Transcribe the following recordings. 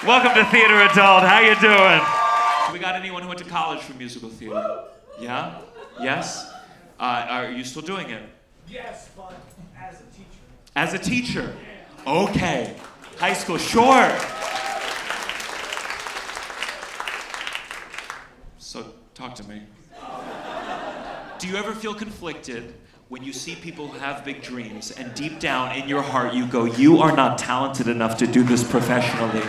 Welcome to Theater Adult. How you doing? We got anyone who went to college for musical theater? Yeah? Yes? Are you still doing it? Yes, but as a teacher. As a teacher? Okay. High school, sure. So, talk to me. Do you ever feel conflicted when you see people who have big dreams and deep down in your heart you go, you are not talented enough to do this professionally?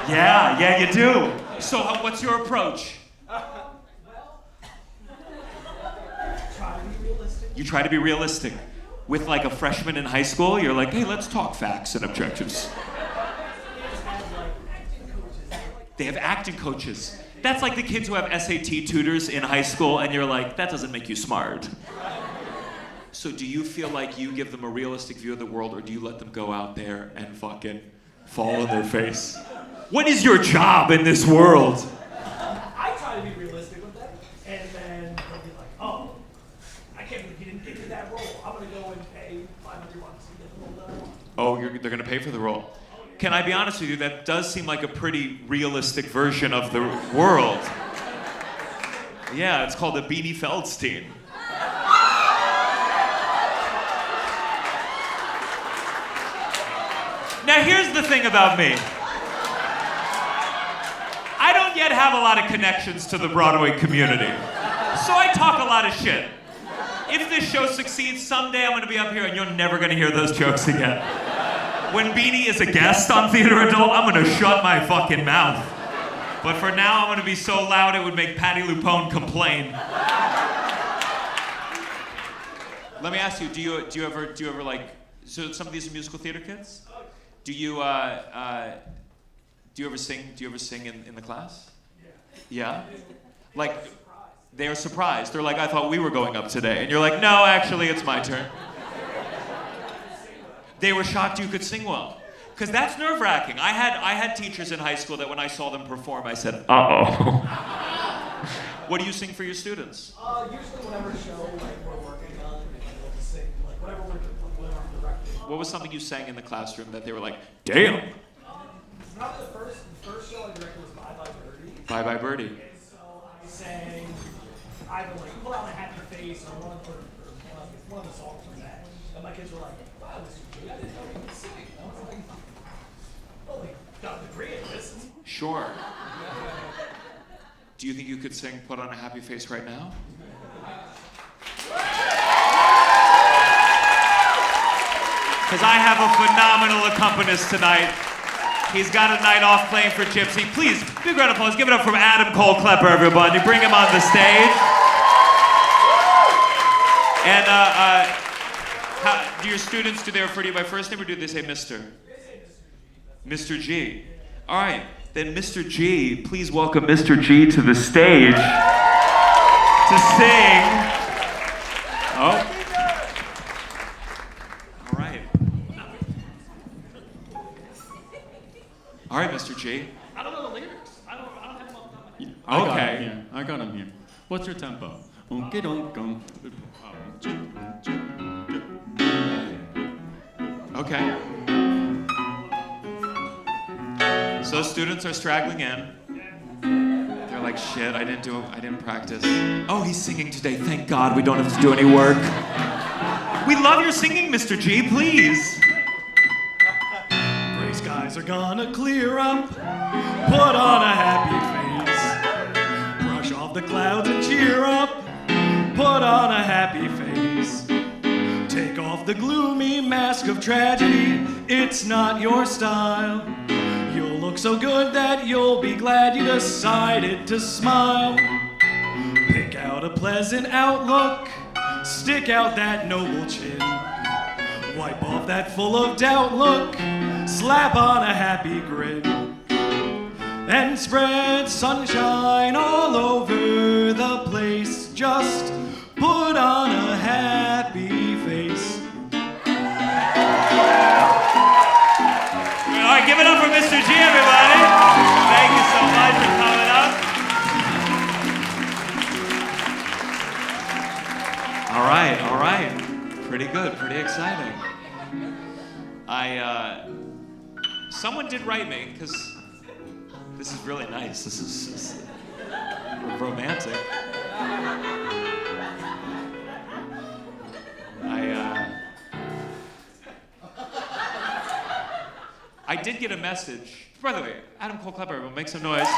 Yeah, you do. So what's your approach? Try to be realistic. You try to be realistic. With like a freshman in high school, you're like, hey, let's talk facts and objectives. They have acting coaches. That's like the kids who have SAT tutors in high school, and you're like, that doesn't make you smart. So do you feel like you give them a realistic view of the world, or do you let them go out there and fucking fall on their face? What is your job in this world? I try to be realistic with them, and then they'll be like, oh, I can't believe you didn't give me that role. I'm going to go and pay $500 to get the role that I want. Oh, they're gonna pay for the role. Can I be honest with you, that does seem like a pretty realistic version of the world. Yeah, it's called a Beanie Feldstein. Now here's the thing about me. I don't yet have a lot of connections to the Broadway community. So I talk a lot of shit. If this show succeeds, someday I'm gonna be up here and you're never gonna hear those jokes again. When Beanie is a guest on Theater Adult, I'm gonna shut my fucking mouth. But for now, I'm gonna be so loud it would make Patti LuPone complain. Let me ask you, do you ever like, so some of these are musical theater kids? Do you ever sing in the class? Yeah? Like, they're surprised. They're like, I thought we were going up today. And you're like, no, actually, it's my turn. They were shocked you could sing well. Because that's nerve-wracking. I had teachers in high school that when I saw them perform, I said, uh-oh. What do you sing for your students? Usually whatever show we're working on, we'll just sing, whatever I'm directing. What was something you sang in the classroom that they were like, damn? Probably the first show I directed was Bye Bye Birdie. Bye Bye Birdie. And so I sang either Put On a Happy Face or one of the songs from that. And my kids were like, wow, this is good. I didn't know you could sing. I was like, oh, we got a degree in this. Sure. Do you think you could sing Put On a Happy Face right now? Because I have a phenomenal accompanist tonight. He's got a night off playing for Gypsy. Please, big round of applause. Give it up for Adam Cole Klepper, everybody. Bring him on the stage. And do your students, do they refer to you by first name or do they say Mr.? Mr. G. All right, then Mr. G, please welcome Mr. G to the stage to sing. Oh. All right, Mr. G. I don't know the lyrics. I don't have them off the top of my head. I got him here. What's your tempo? Okay. So students are straggling in. They're like, shit, I didn't practice. Oh, he's singing today. Thank God we don't have to do any work. We love your singing, Mr. G, please. Gray skies are gonna clear up. Put on a happy face. Brush off the clouds and cheer up. Put on a happy face. Take off the gloomy mask of tragedy. It's not your style. You'll look so good that you'll be glad you decided to smile. Pick out a pleasant outlook. Stick out that noble chin. Wipe off that full of doubt look. Slap on a happy grin. And spread sunshine all over the place. Just put on a happy face. All right, give it up for Mr. G, everybody. Thank you so much for coming up. All right. Pretty good, pretty exciting. Someone did write me, because this is really nice. This is romantic. I did get a message. By the way, Adam Cole Klepper, everyone make some noise.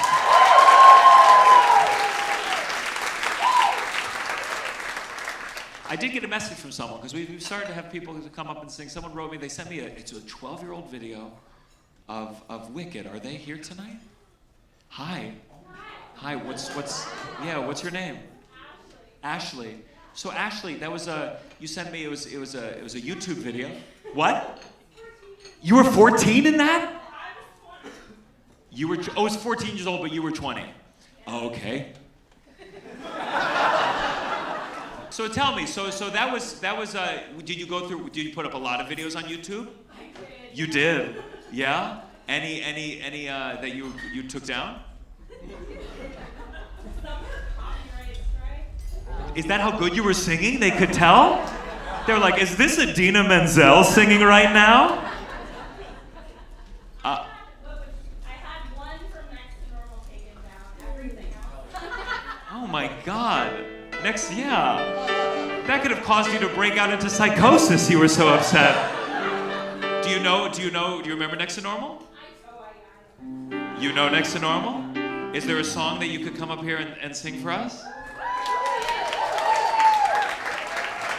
I did get a message from someone, because we've started to have people who come up and sing. Someone wrote me, they sent me it's a 12-year-old video of Wicked. Are they here tonight? Hi. Hi, what's your name? Ashley. So Ashley, that was you sent me, it was a YouTube video. What? You were 14 in that? You were, it was 14 years old, but you were 20. Oh, okay. So tell me, so that was, did you go through, did you put up a lot of videos on YouTube? I did. You did? Yeah? Any that you took down? Is that how good you were singing? They could tell? They were like, is this Idina Menzel singing right now? I had one from Next to Normal taken down. Everything else. Oh my God. Yeah. That could have caused you to break out into psychosis. You were so upset. Do you remember Next to Normal? You know Next to Normal? Is there a song that you could come up here and sing for us?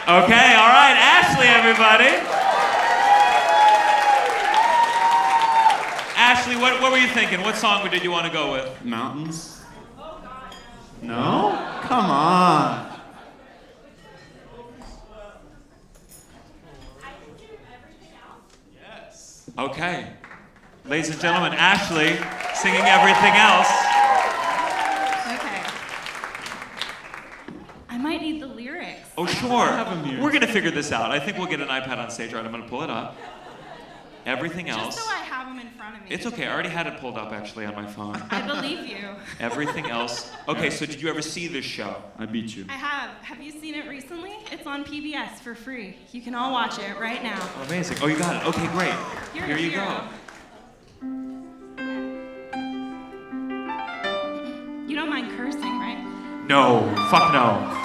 Okay, all right, Ashley, everybody. Ashley, what were you thinking? What song did you want to go with? Mountains? Oh God. No? Come on. I can do everything else. Yes. Okay. Ladies and gentlemen, Ashley singing Everything Else. Okay. I might need the lyrics. Oh, sure. have 'em here. We're going to figure this out. I think we'll get an iPad on stage. All right, I'm going to pull it up. Everything Else. Just so I have them in front of me. It's okay. I already had it pulled up, actually, on my phone. I believe you. Everything Else. Okay, so did you ever see this show? I beat you. I have. Have you seen it recently? It's on PBS for free. You can all watch it right now. Oh, amazing. Oh, you got it. Okay, great. You're Here a you hero. go. You don't mind cursing, right? No. Fuck no.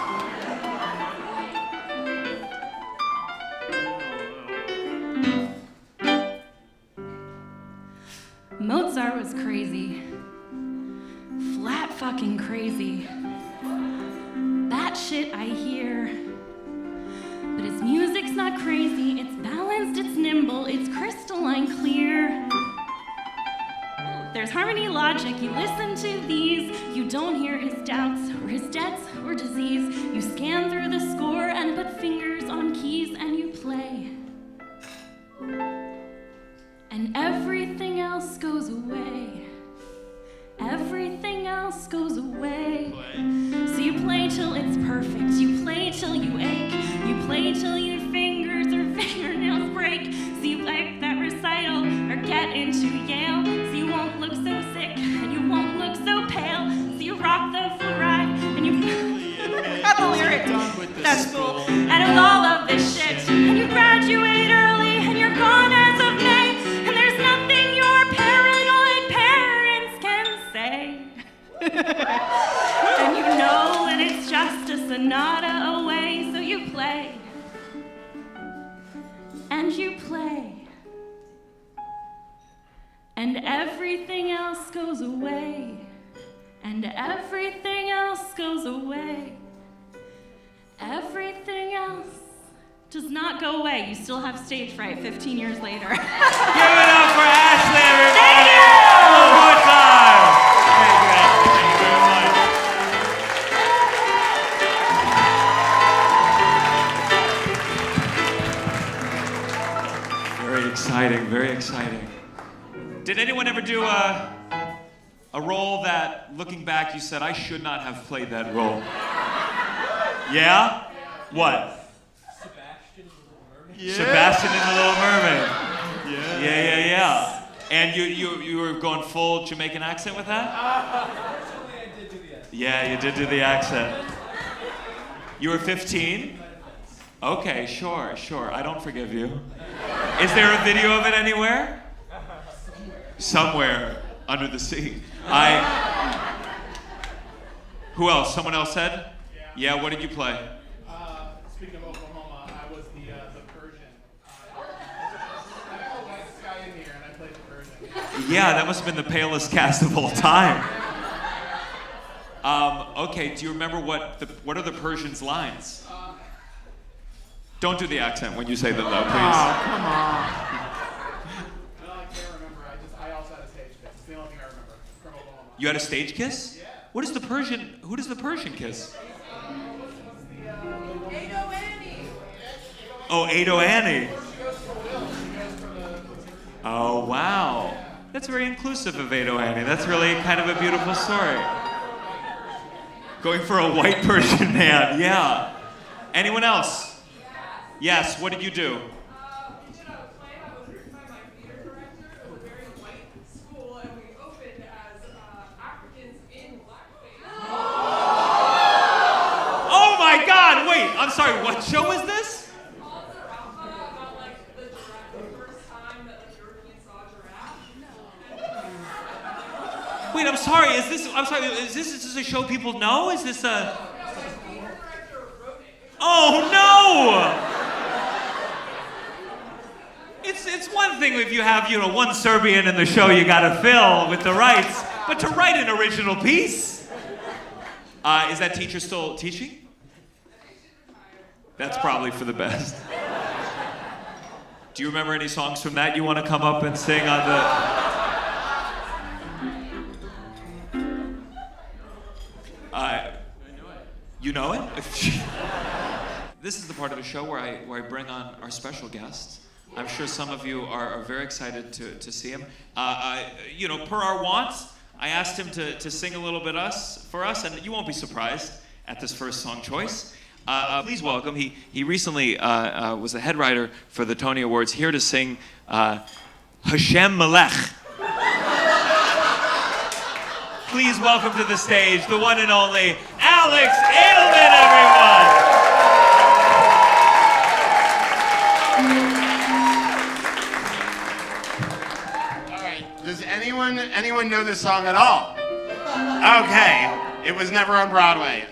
Mozart was crazy. Flat fucking crazy. That shit I hear. But his music's not crazy. It's balanced, it's nimble, it's crystalline clear. There's harmony, logic. You listen to these. You don't hear his doubts or his debts or disease. You scan through the score and put fingers on keys and you play. And everything else goes away. Everything else goes away. So you play till it's perfect. You play till you ache. You play till your fingers or fingernails break. So you like that recital or get into Yale. So you won't look so sick and you won't look so pale. So you rock the full ride and you got the lyrics. That's cool. And with all of this shit, and you graduate early and you're gone as of May. And there's nothing your paranoid parents can say. And you know that it's just a sonata away, so you play. And you play. And everything else goes away. And everything else goes away. Everything else does not go away. You still have stage fright 15 years later. Give it up for Ashley, everybody! Thank you! One more time! Thank you, Ashley. Thank you very much. Very exciting, very exciting. Did anyone ever do a role that, looking back, you said, I should not have played that role? Yeah? What? Sebastian in The Little Mermaid. Yeah. And you were going full Jamaican accent with that? Actually, I did do the accent. Yeah, you did do the accent. You were 15? Okay, sure. I don't forgive you. Is there a video of it anywhere? somewhere under the sea. Who else? Someone else said? Yeah, what did you play? Speaking of Oklahoma, I was the Persian. I'm the whitest guy in here, and I played the Persian. Yeah, that must have been the palest cast of all time. Okay, do you remember what are the Persian's lines? Don't do the accent when you say them though, please. Oh, come on. No, I can't remember. I also had a stage kiss. It's the only thing I remember from Oklahoma. You had a stage kiss? Yeah. Who does the Persian kiss? Ado Annie. Oh, Ado Annie. Oh, wow. That's very inclusive of Ado Annie. That's really kind of a beautiful story. Going for a white Persian man, yeah. Anyone else? Yes, what did you do? We did a play that was written by my theater director. It was a very white school, and we opened as Africans in blackface. Oh my God, wait, I'm sorry, what show is this? Also, Alpha about like the first time that like Europeans saw a giraffe. Wait, I'm sorry, is this a show people know? Is this a... My theater director wrote it. Oh no! It's one thing if you have, one Serbian in the show you gotta fill with the rights, but to write an original piece? Is that teacher still teaching? That's probably for the best. Do you remember any songs from that you want to come up and sing on the... You know it? This is the part of the show where I bring on our special guest. I'm sure some of you are very excited to see him. Per our wants, I asked him to sing a little bit for us, and you won't be surprised at this first song choice. Please welcome, he recently was the head writer for the Tony Awards, here to sing Hashem Melech. Please welcome to the stage the one and only Alex Edelman, everyone! Does anyone know this song at all? Okay, it was never on Broadway.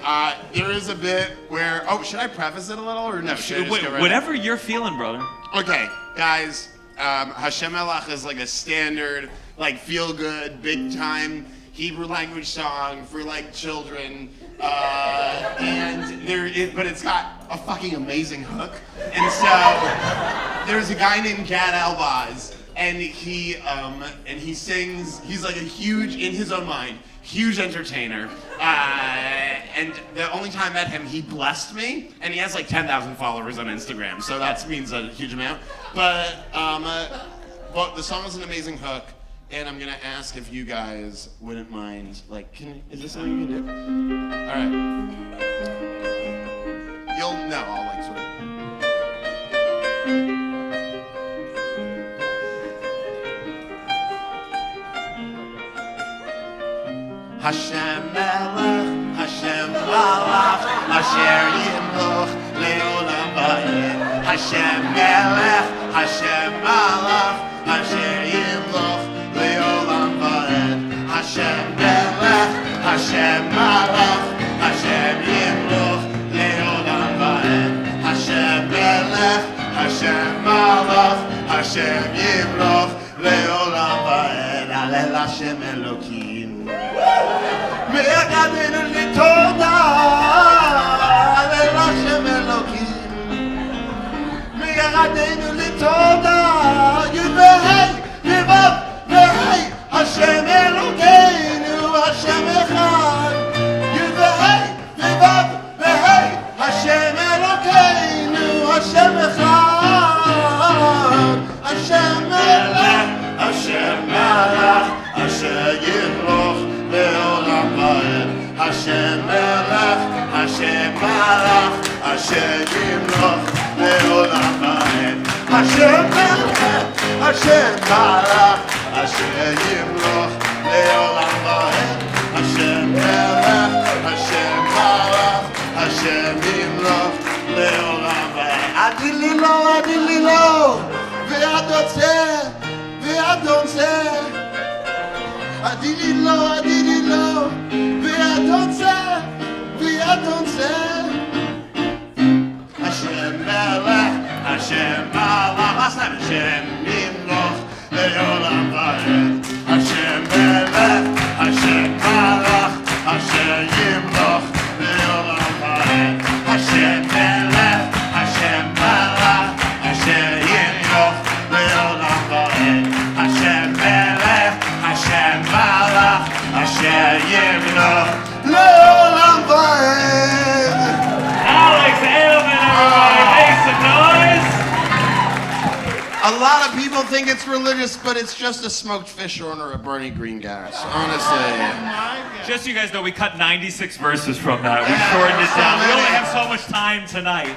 There is a bit where, should I preface it a little or no? Should I just go right Whatever you're feeling, brother. Okay, guys, Hashem Elach is like a standard, like feel-good, big-time Hebrew language song for like children, but it's got a fucking amazing hook. And so there's a guy named Gad Elbaz. And he sings, he's like a huge, in his own mind, huge entertainer. And the only time I met him, he blessed me, and he has like 10,000 followers on Instagram, so that means a huge amount. But the song has an amazing hook, and I'm gonna ask if you guys wouldn't mind, like, is this something you can do? All right. You'll know, I'll like sort of. Hashem Melech, Hashem Malach, Asher Yimloch Leolam Va'ed. Hashem Melech, Hashem Malach, Asher Yimloch Leolam Va'ed. Hashem Melech, Hashem Malach, Asher Yimloch Leolam Va'ed. Hashem Melech, Hashem Malach, Asher Yimloch Leolam Va'ed. Alel Hashem Elokim. ויגדנו לתודה לרשם אלוקים ויגדנו לתודה י"ה י"ו וה' השם אלוקינו השם אחד י"ה י"ו וה' השם אלוקינו השם אחד השם מלך השם מלך אשר ימלוך לעולם ועד. השם מלך, השם מלך, אשר ימלוך לעולם ועד. השם מלך, השם מלך, אשר ימלוך לעולם ועד. השם מלך, השם מלך, אשר ימלוך לעולם ועד. אדילי לו, ואדון זה, ואדון זה. adidilo, viadonse. Hashem melech, Hashem malach, last time Hashem nimloch, le'olam va'ed. Hashem melech, Hashem malach, Hashem yimloch, le'olam va'ed. Hashem melech, Hashem malach, Hashem yimloch, le'olam va'ed. Hashem melech, Hashem malach, Hashem yimloch, le'olam va'ed. Alex Edelman, everybody, make some noise! A lot of people think it's religious, but it's just a smoked fish or a burning green gas, honestly. Just so you guys know, we cut 96 verses from that. We shortened it down. We only have so much time tonight.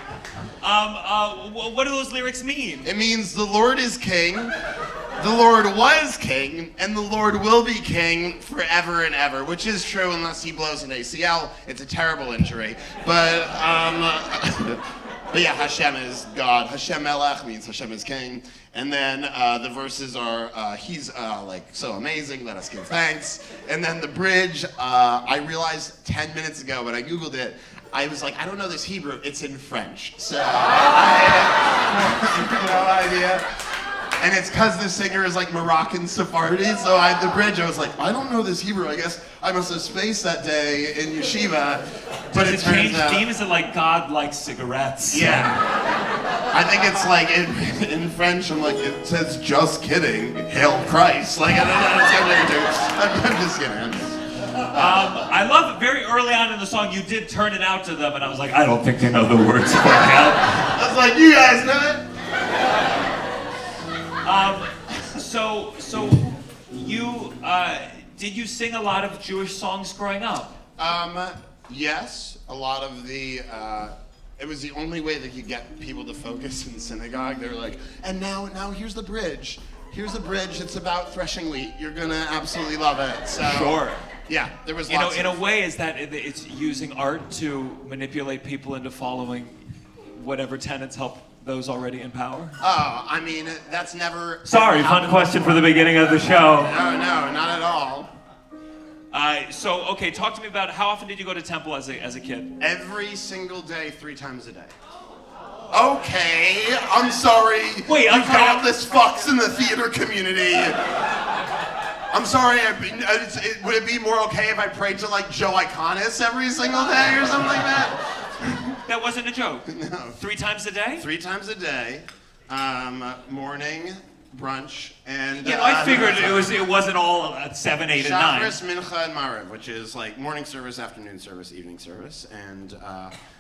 What do those lyrics mean? It means the Lord is king, the Lord was king, and the Lord will be king forever and ever, which is true unless he blows an ACL. It's a terrible injury. But yeah, Hashem is God. Hashem Melech means Hashem is king. And then the verses are, he's like so amazing, let us give thanks. And then the bridge, I realized 10 minutes ago when I Googled it, I was like, I don't know this Hebrew, it's in French. So I have no idea. And it's because the singer is like Moroccan Sephardi, so the bridge, I was like, I don't know this Hebrew. I guess I must have spaced that day in yeshiva. But Does it change theme? Is it like God likes cigarettes? Yeah. I think it's like in French, I'm like, it says just kidding, hail Christ. Like, I don't know what it's going to do. I'm just kidding. I love it. Very early on in the song, you did turn it out to them, and I was like, I don't think they know the words quite yet. I was like, you guys know it? So you did you sing a lot of Jewish songs growing up? Yes, a lot of the. It was the only way they could get people to focus in synagogue. They were like, and now here's the bridge. Here's the bridge. It's about threshing wheat. You're gonna absolutely love it. So, sure. Yeah, there was. In a way, is that it's using art to manipulate people into following whatever tenets help those already in power? Oh, I mean, that's never. Sorry, fun question for the beginning of the show. No, not at all. So, okay, talk to me about how often did you go to temple as a kid? Every single day, 3 times a day. Okay, I'm sorry. Wait, you countless fucks in the theater community. I'm sorry. Would it be more okay if I prayed to like Joe Iconis every single day or something like that? That wasn't a joke. No. 3 times a day? 3 times a day, morning, brunch, and. Yeah, I figured it wasn't all at 7, 8, and 9. Shabbos, Mincha, and Maariv, which is like morning service, afternoon service, evening service, and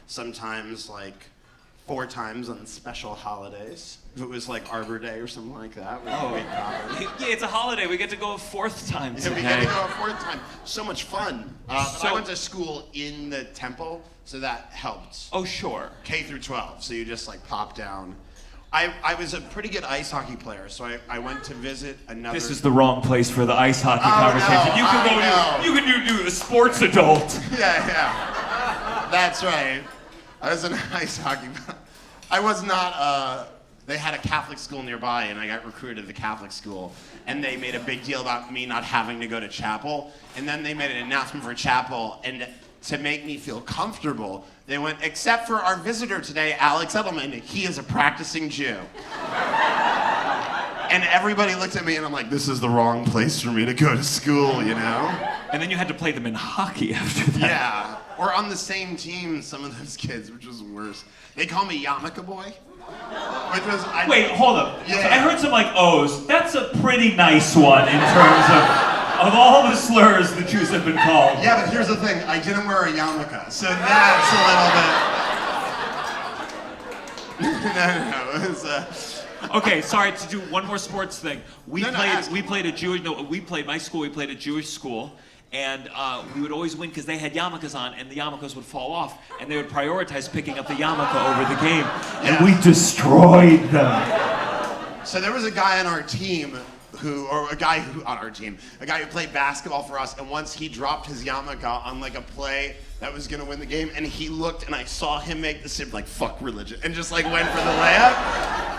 sometimes like 4 times on special holidays. If it was like Arbor Day or something like that. Yeah, it's a holiday. We get to go a 4th time today. Yeah, we get to go a 4th time. So much fun. But I went to school in the temple, so that helped. Oh, sure. K through 12, so you just like pop down. I was a pretty good ice hockey player, so I went to visit another. This is the wrong place for the ice hockey conversation. No, you can do a sports adult. Yeah. That's right. I was an ice hockey. I was not. They had a Catholic school nearby, and I got recruited to the Catholic school, and they made a big deal about me not having to go to chapel, and then they made an announcement for chapel, and to make me feel comfortable, they went, except for our visitor today, Alex Edelman, he is a practicing Jew. And everybody looked at me, and I'm like, this is the wrong place for me to go to school, you know? And then you had to play them in hockey after that. Yeah, or on the same team, some of those kids, which was worse. They call me Yarmulke Boy. Which was, wait, hold up. Yeah. So I heard some like O's. That's a pretty nice one in terms of all the slurs the Jews have been called. Yeah, but here's the thing. I didn't wear a yarmulke, so that's a little bit. No. It was, Okay, sorry to do one more sports thing. My school, we played a Jewish school. And we would always win because they had yarmulkes on, and the yarmulkes would fall off, and they would prioritize picking up the yarmulke over the game, and we destroyed them. So there was a guy on our team a guy who played basketball for us, and once he dropped his yarmulke on like a play that was gonna win the game, and he looked, and I saw him make the sip like fuck religion, and just like went for the layup.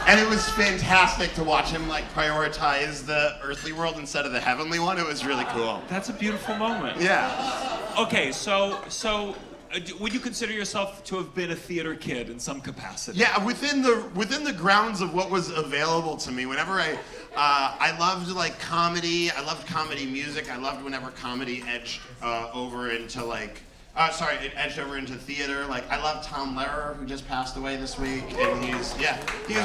And it was fantastic to watch him like prioritize the earthly world instead of the heavenly one. It was really cool. That's a beautiful moment. Yeah. Okay, so would you consider yourself to have been a theater kid in some capacity? Yeah, within the grounds of what was available to me. Whenever I loved like comedy. I loved comedy music. I loved whenever comedy edged over into like. It edged over into theater. Like I love Tom Lehrer, who just passed away this week, and he was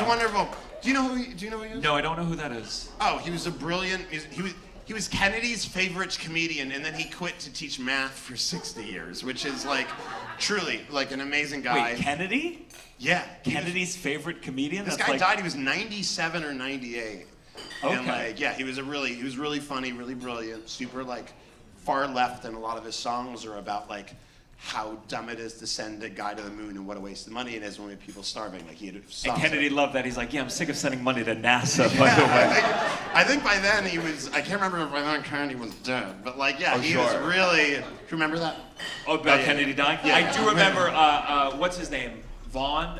wonderful. Do you know who he is? No, I don't know who that is. Oh, he was a brilliant. He was Kennedy's favorite comedian, and then he quit to teach math for 60 years, which is like truly like an amazing guy. Wait, Kennedy? Yeah, Kennedy's favorite comedian? This guy died. He was 97 or 98. Okay. And like, yeah, he was really funny, really brilliant, super like far left, and a lot of his songs are about like how dumb it is to send a guy to the moon and what a waste of money it is when we have people starving. Like he had songs. And Kennedy loved that. He's like, yeah, I'm sick of sending money to NASA, by the way. I think by then he was, I can't remember if by then Kennedy was dead, but like, yeah, he was really, do you remember that? Oh, about Kennedy dying? Yeah. I do remember, what's his name? Vaughn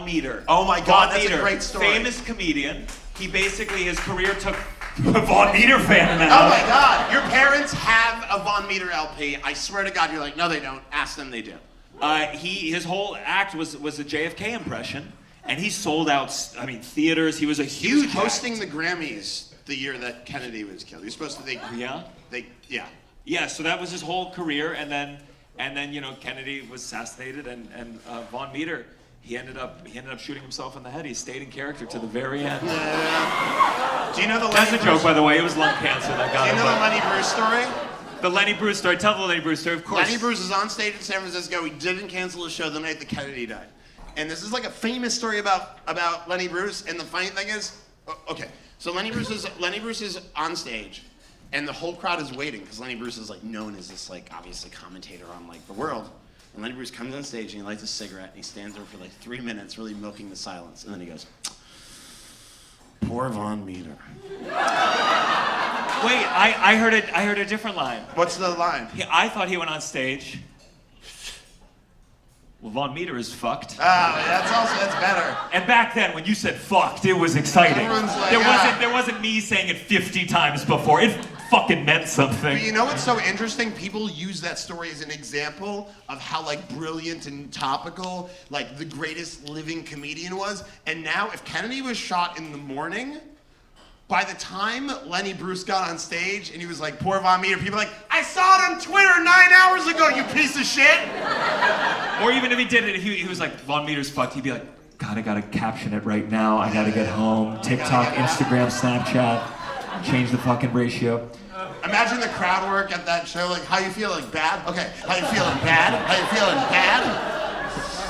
Meter. Oh my God, Vaughn that's Meter, a great story. Famous comedian. He basically, his career took Vaughn Meter fan now. Oh my God, your parents have a Von Meter LP. I swear to God, you're like, no they don't. Ask them, they do. His whole act was a JFK impression, and he sold out, theaters. He was a He was huge hosting act. the Grammys the year that Kennedy was killed. He was supposed to, Yeah? yeah. Yeah, so that was his whole career, and then Kennedy was assassinated, and Von Meter, he ended up shooting himself in the head. He stayed in character to the very end. Do you know the That's Lenny a joke, Bruce, by the way. It was lung cancer that got do you him. know the Lenny Bruce story? The Lenny Bruce story. Tell the Lenny Bruce story, of course. Lenny Bruce is on stage in San Francisco. He didn't cancel his show the night that Kennedy died. And this is like a famous story about Lenny Bruce. And the funny thing is, okay, so Lenny Bruce is on stage, and the whole crowd is waiting because Lenny Bruce is like known as this like obviously commentator on like the world. And Lenny Bruce comes on stage and he lights a cigarette and he stands there for like 3 minutes, really milking the silence. And then he goes, "Poor Von Meter." Wait, I heard a different line. What's the line? I thought he went on stage. Well, Von Meter is fucked. That's better. And back then, when you said fucked, it was exciting. Everyone's like, there wasn't me saying it 50 times before. It fucking meant something. But you know what's so interesting? People use that story as an example of how like brilliant and topical like the greatest living comedian was. And now if Kennedy was shot in the morning, by the time Lenny Bruce got on stage and he was like, "Poor Von Meter," people are like, "I saw it on Twitter 9 hours ago, you piece of shit." Or even if he did it, he was like, Von Meter's fucked, he'd be like, "God, I gotta caption it right now. I gotta get home. TikTok, Instagram, Snapchat, change the fucking ratio." Imagine the crowd work at that show, like, "How you feeling? Bad? Okay. How you feeling? Bad? How you feeling? Bad?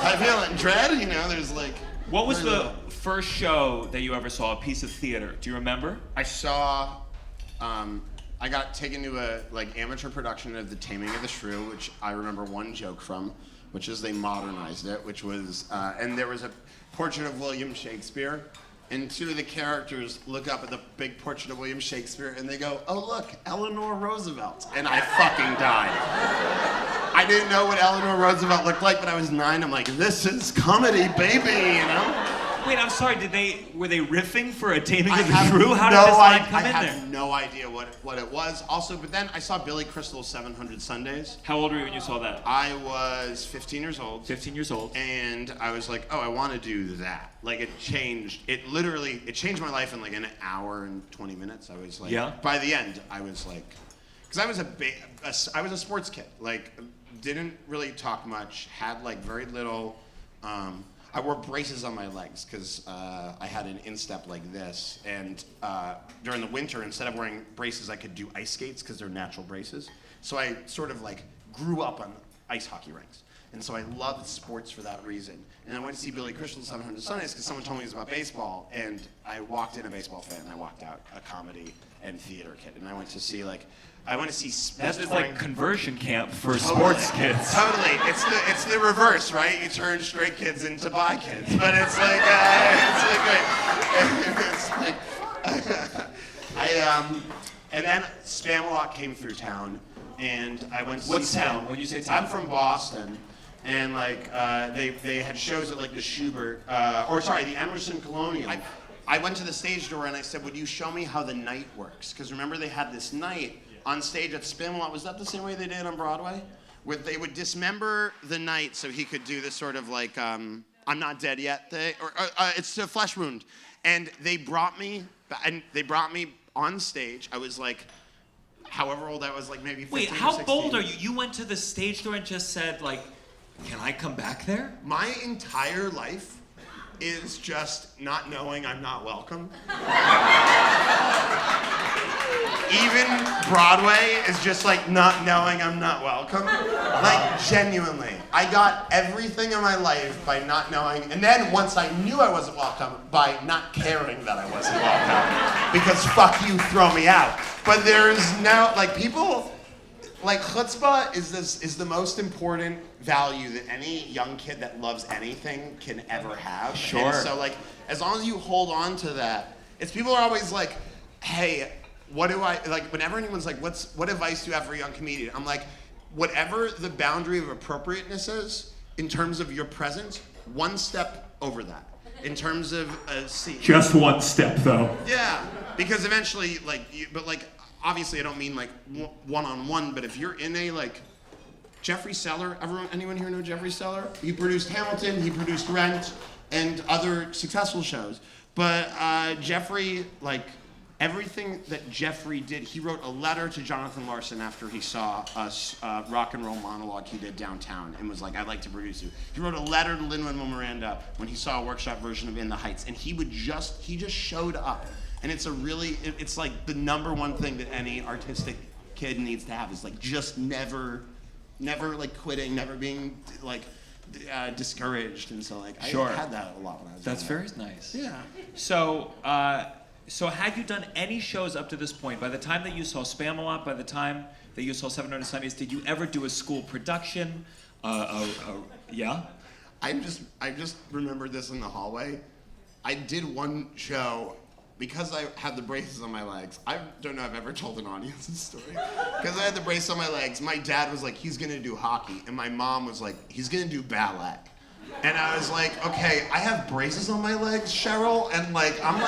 How you feeling? Dread?" You know, there's like... What was the first show that you ever saw, a piece of theater? Do you remember? I saw, I got taken to a like amateur production of The Taming of the Shrew, which I remember one joke from, which is they modernized it, which was, and there was a portrait of William Shakespeare, and two of the characters look up at the big portrait of William Shakespeare and they go, "Oh look, Eleanor Roosevelt," and I fucking died. I didn't know what Eleanor Roosevelt looked like, but I was 9. I'm like, this is comedy, baby, you know? Wait, I'm sorry, were they riffing for a Taming I of the have Shrew? How did no this line I come in have there? no idea what it was. Also, but then I saw Billy Crystal's 700 Sundays. How old were you when you saw that? I was 15 years old. 15 years old. And I was like, oh, I want to do that. Like it changed my life in like an hour and 20 minutes. I was like, yeah. By the end, I was like, because I was a sports kid. Like, didn't really talk much, had like very little, I wore braces on my legs because I had an instep like this. And during the winter, instead of wearing braces, I could do ice skates because they're natural braces. So I sort of like grew up on ice hockey rinks. And so I loved sports for that reason. And I went to see Billy Crystal's 700 Sundays because someone told me it was about baseball. And I walked in a baseball fan and I walked out a comedy and theater kid. And I went to see That is like conversion camp for sports kids. Totally. It's the reverse, right? You turn straight kids into bi kids. But it's like, and then Spamalot came through town, and I went to What see town? When you say town? I'm from Boston, And like they had shows at like the Schubert, the Emerson Colonial. I went to the stage door and I said, would you show me how the night works? Because remember they had this night on stage at Spamalot. Was that the same way they did on Broadway? Where they would dismember the night so he could do this sort of like, I'm not dead yet thing, or it's a flesh wound. And they brought me on stage. I was like, however old I was, like maybe 15 Wait, or how 16. bold are you? You went to the stage door and just said, like, can I come back there? My entire life is just not knowing I'm not welcome. Even Broadway is just like not knowing I'm not welcome. Like genuinely, I got everything in my life by not knowing, and then once I knew I wasn't welcome, by not caring that I wasn't welcome. Because fuck you, throw me out. But there's now, like people, like chutzpah is the most important value that any young kid that loves anything can ever have. Sure. And so like, as long as you hold on to that, it's people are always like, hey, what do I, like whenever anyone's like, what advice do you have for a young comedian? I'm like, whatever the boundary of appropriateness is, in terms of your presence, one step over that. In terms of a scene. Just one step, though. Yeah, because eventually, obviously I don't mean like one-on-one, but if you're in a like, Jeffrey Seller, anyone here know Jeffrey Seller? He produced Hamilton, he produced Rent, and other successful shows. But Jeffrey, like, everything that Jeffrey did, he wrote a letter to Jonathan Larson after he saw a rock and roll monologue he did downtown and was like, I'd like to produce you. He wrote a letter to Lin-Manuel Miranda when he saw a workshop version of In the Heights, and he just showed up. And it's it's like the number one thing that any artistic kid needs to have is like just never like quitting, never being like discouraged. And so like I had that a lot when I was That's younger. very nice. Yeah. So had you done any shows up to this point? By the time that you saw Spamalot, by the time that you saw 700 Sundays, did you ever do a school production? Yeah? I just remembered this in the hallway. I did one show because I had the braces on my legs. I don't know if I've ever told an audience this story. Because I had the brace on my legs, my dad was like, he's gonna do hockey. And my mom was like, he's gonna do ballet. And I was like, okay, I have braces on my legs, Cheryl, and like, I'm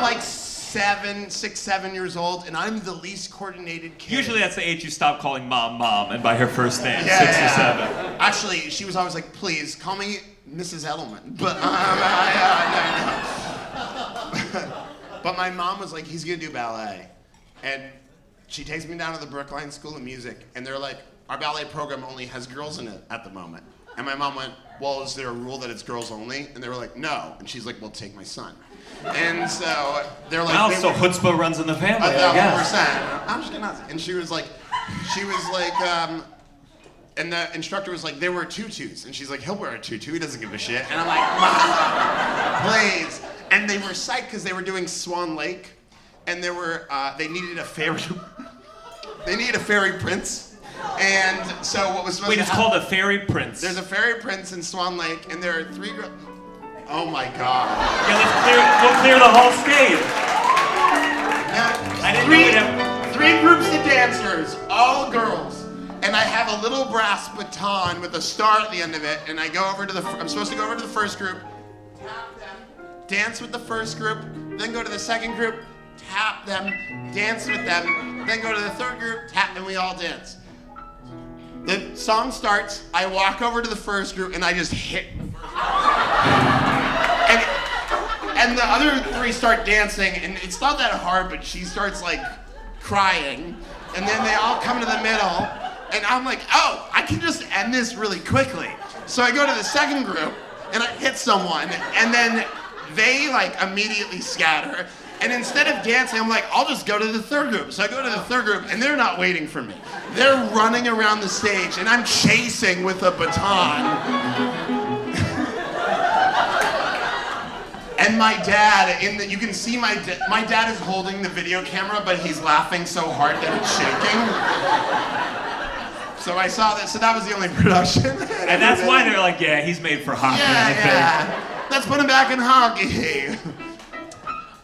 like 6, 7 years old, and I'm the least coordinated kid. Usually that's the age you stop calling mom, and by her first name, 6 or 7. Actually, she was always like, please, call me Mrs. Edelman. But, but my mom was like, he's gonna do ballet. And she takes me down to the Brookline School of Music, and they're like, our ballet program only has girls in it at the moment. And my mom went, well, is there a rule that it's girls only? And they were like, no. And she's like, well, take my son. And so they're like, wow, so chutzpah runs in the family, 1,000%. I'm just gonna, and she was like, and the instructor was like, there were tutus. And she's like, he'll wear a tutu, he doesn't give a shit. And I'm like, Mom, please. And they were psyched because they were doing Swan Lake. And they needed a fairy, prince. And so what was supposed Wait, to it's happen, called a fairy prince. there's a fairy prince in Swan Lake, and there are 3 girls. Oh my God. Yeah, we'll clear the whole stage. Now, I didn't know we'd have... 3 groups of dancers, all girls. And I have a little brass baton with a star at the end of it, and I go over to I'm supposed to go over to the first group, tap them, dance with the first group, then go to the second group, tap them, dance with them, then go to the third group, tap, and we all dance. The song starts, I walk over to the first group, and I just hit the first group. And the other 3 start dancing, and it's not that hard, but she starts like crying, and then they all come to the middle, and I'm like, oh, I can just end this really quickly. So I go to the second group, and I hit someone, and then they like immediately scatter. And instead of dancing, I'm like, I'll just go to the third group. So I go to the third group, and they're not waiting for me. They're running around the stage, and I'm chasing with a baton. And my dad, you can see my dad is holding the video camera, but he's laughing so hard that it's shaking. So I saw that, so that was the only production. And that's why they're like, yeah, he's made for hockey. Yeah. Let's put him back in hockey.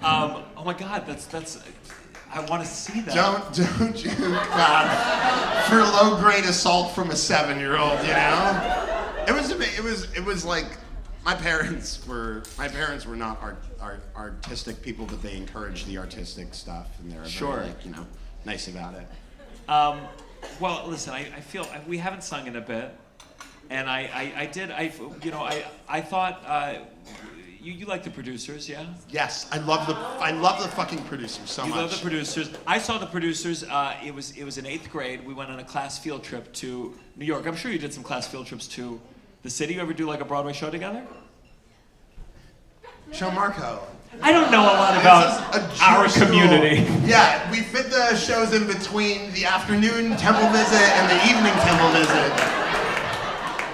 Oh my God, that's. I want to see that. Don't you clap for low-grade assault from a 7-year-old, you know? It was like, my parents were not artistic people, but they encouraged the artistic stuff, and they're very, like, you know, nice about it. Well, listen, I feel we haven't sung in a bit, and I thought you like the producers, yeah? Yes, I love the fucking producers so much. You love the producers. I saw the producers. It was in 8th grade. We went on a class field trip to New York. I'm sure you did some class field trips to the city. You ever do like a Broadway show together? Gianmarco. I don't know a lot about our community. Yeah, we fit the shows in between the afternoon temple visit and the evening temple visit.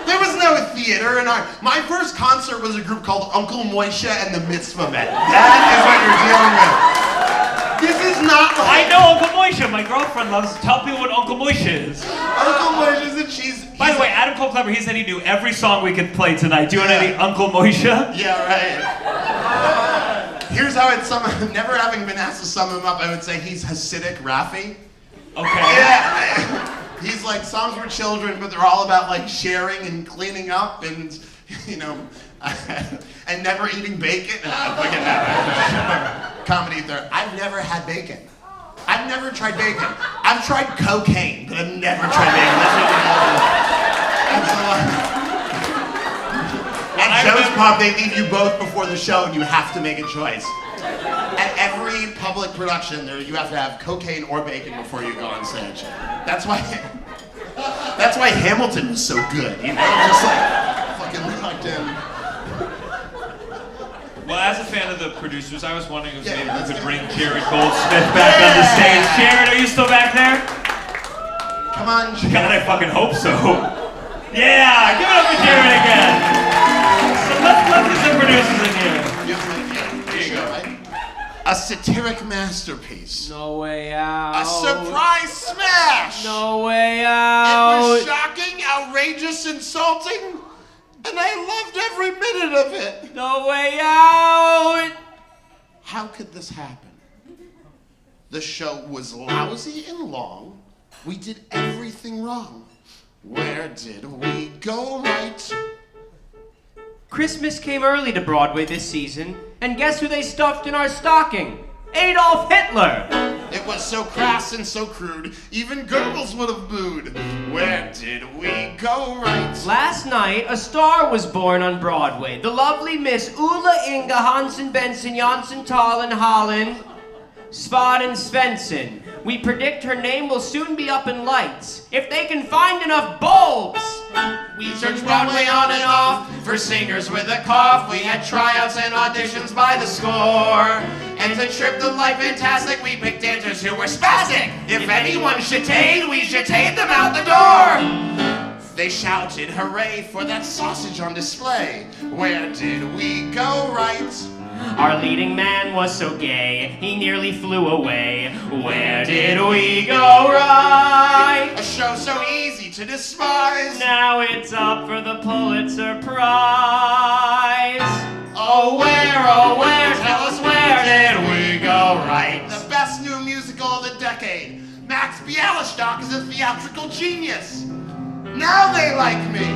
There was no theater in my first concert was a group called Uncle Moishe and the Mitzvah Men. That is what you're dealing with. This is not like... I know Uncle Moishe. My girlfriend loves to tell people what Uncle Moishe is. Uncle Moishe is that she's... By the way, Adam Cole Clever, he said he knew every song we could play tonight. Do you want any Uncle Moishe? Yeah, right. Here's how I'd sum him. Never having been asked to sum him up, I would say he's Hasidic Rafi. Okay. Yeah. He's like songs for children, but they're all about like sharing and cleaning up and, you know, and never eating bacon. Comedy there. I've never had bacon. I've never tried bacon. I've tried cocaine, but I've never tried bacon. That's what At Joe's Pub, they leave you both before the show, and you have to make a choice. At every public production, you have to have cocaine or bacon before you go on stage. That's why Hamilton was so good, you know, just like fucking locked in. Well, as a fan of the producers, I was wondering if maybe we could bring Jared Goldsmith back on the stage. Jared, are you still back there? Come on, Jared. God, I fucking hope so. Yeah, give it up for Jared again. So let's get some producers in here. Here you go. Right? A satiric masterpiece. No way out. A surprise smash. No way out. It was shocking, outrageous, insulting, and I loved every minute of it. No way out. How could this happen? The show was lousy and long. We did everything wrong. Where did we go right? Christmas came early to Broadway this season, and guess who they stuffed in our stocking? Adolf Hitler! It was so crass and so crude, even Goebbels would have booed. Where did we go right? Last night, a star was born on Broadway. The lovely Miss Ulla Inga Hansen Benson Janssen Talen Holland Spaden Svensson. We predict her name will soon be up in lights, if they can find enough bulbs. We searched Broadway on and off for singers with a cough. We had tryouts and auditions by the score. And to trip the life fantastic, we picked dancers who were spastic. If anyone shitade, we shitade them out the door. They shouted hooray for that sausage on display. Where did we go right? Our leading man was so gay, he nearly flew away. Where did we go right? A show so easy to despise. Now it's up for the Pulitzer Prize. Oh where, tell us where did we go right? The best new musical of the decade. Max Bialystock is a theatrical genius. Now they like me.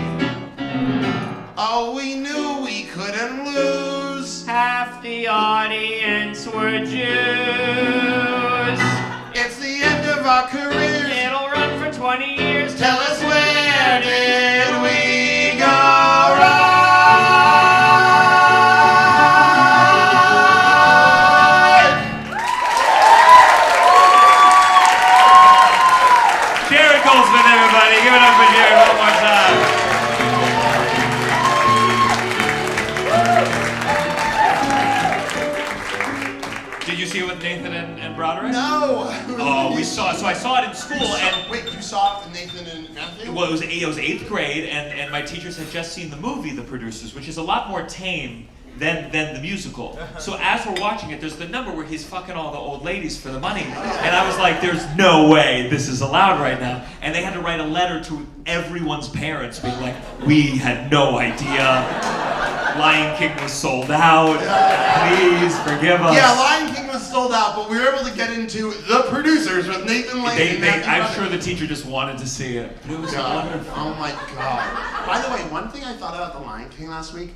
Oh, we knew we couldn't lose. Half the audience were Jews. It's the end of our careers. It'll run for 20 years. Tell us where did we go right? Jared Goldsmith, everybody. Give it up for Jared one more time. Did you see it with Nathan and Broderick? No. Oh, we saw it. So I saw it in school, and Wait, you saw it with Nathan and Matthew? well, it was 8th grade, and my teachers had just seen the movie, The Producers, which is a lot more tame than the musical. So as we're watching it, there's the number where he's fucking all the old ladies for the money, and I was like, "There's no way this is allowed right now." And they had to write a letter to everyone's parents, being like, "We had no idea." Lion King was sold out. Please forgive us. Yeah, Lion King was sold out, but we were able to get into The Producers with Nathan Lane. I'm sure the teacher just wanted to see it. But it was wonderful. Oh my god. By the way, one thing I thought about The Lion King last week,